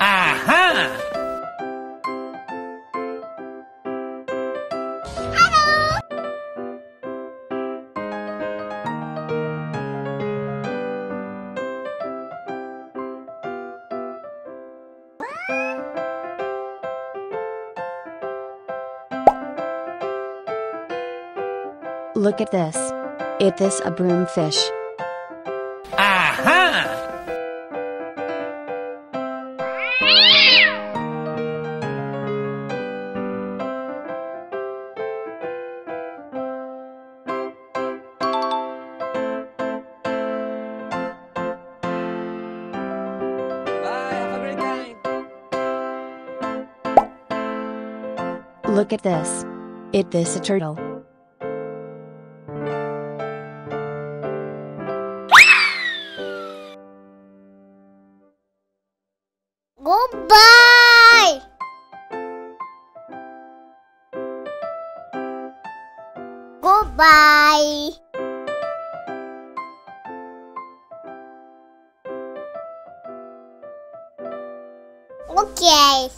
Aha! Look at this. It is a broomfish. Aha! Bye, have a great time. Look at this. It is a turtle. Goodbye. Goodbye. Okay.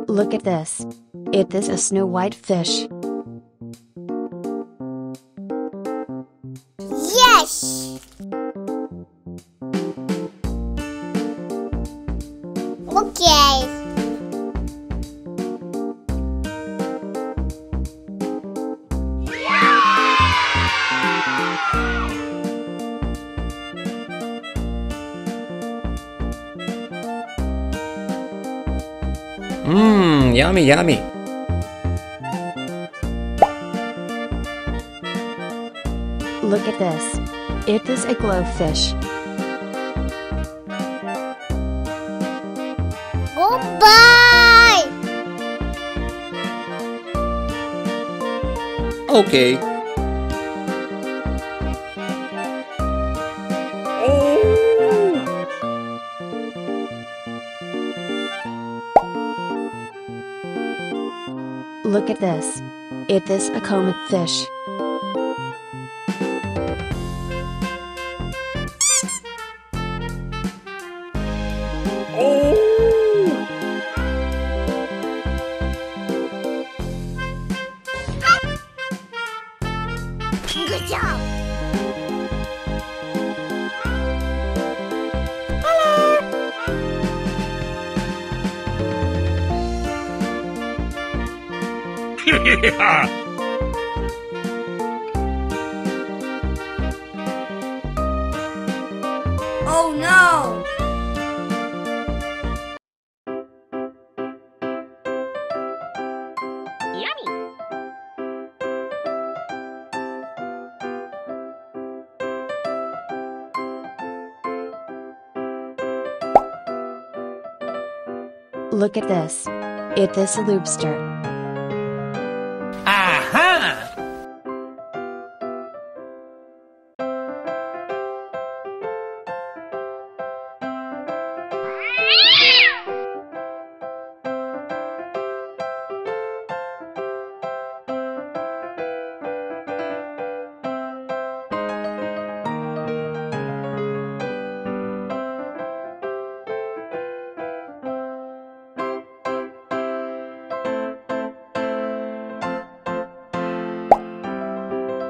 Look at this. It is a snow white fish. Yes. Okay. Mmm, yummy, yummy. Look at this. It is a glowfish. Goodbye. Okay. Look at this. It is a comet fish. Good job. Oh no! Yummy! Look at this. It is a lobster. Aha!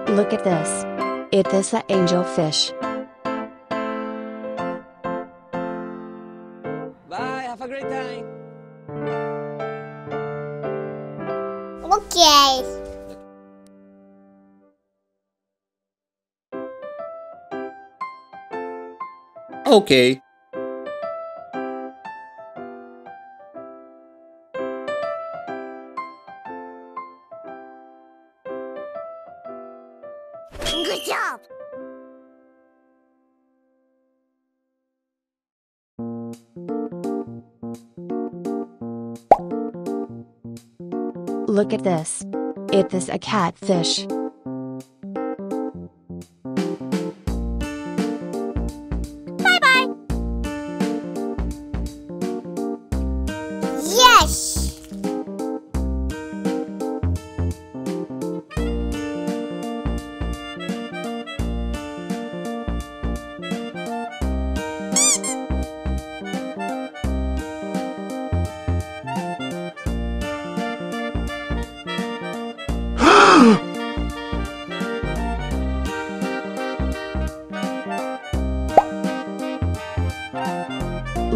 Look at this. It is an angelfish. Bye, have a great time. Okay. Okay. Good job. Look at this. It is a catfish. Bye-bye. Yes.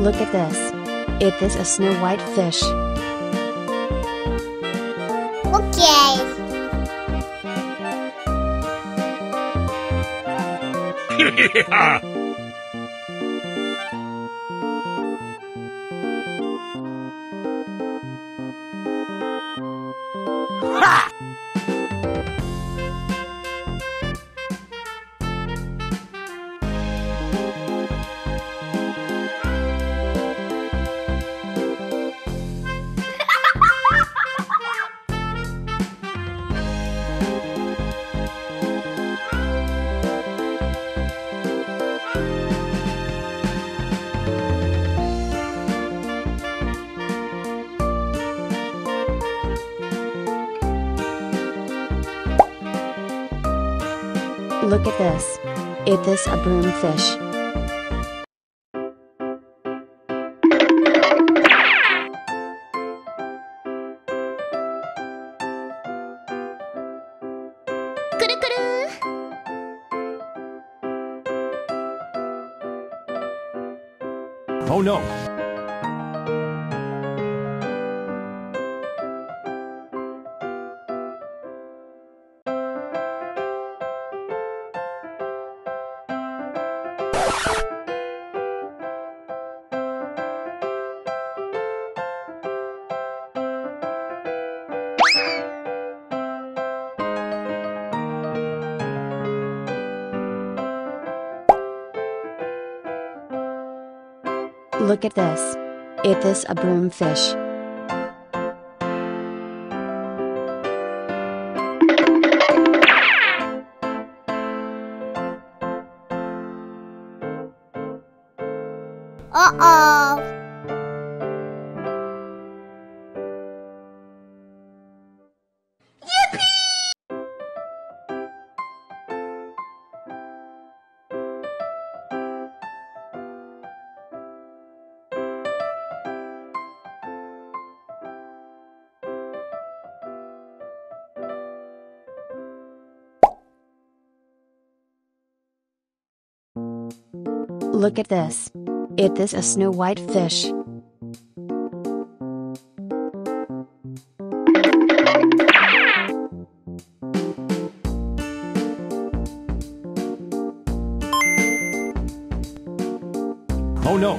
Look at this. It is a snow white fish. Okay. Look at this. It is a broomfish. Oh no! Look at this. It is a broomfish. Uh-oh. Look at this. It is a snow white fish. Oh no!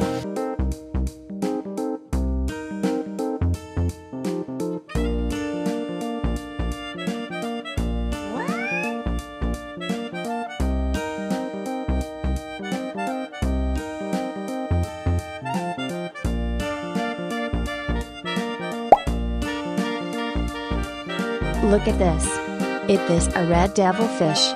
Look at this. It is a red devilfish.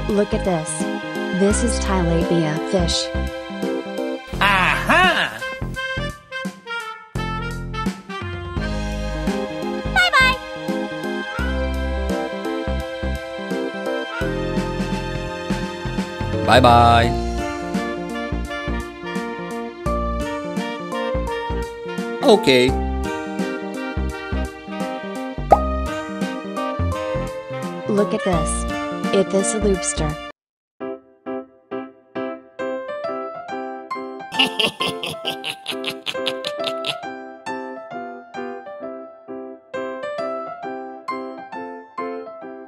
Look at this. This is tilapia fish. Aha! Bye-bye. Bye-bye. Okay. Look at this. It is a lobster.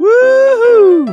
Woohoo!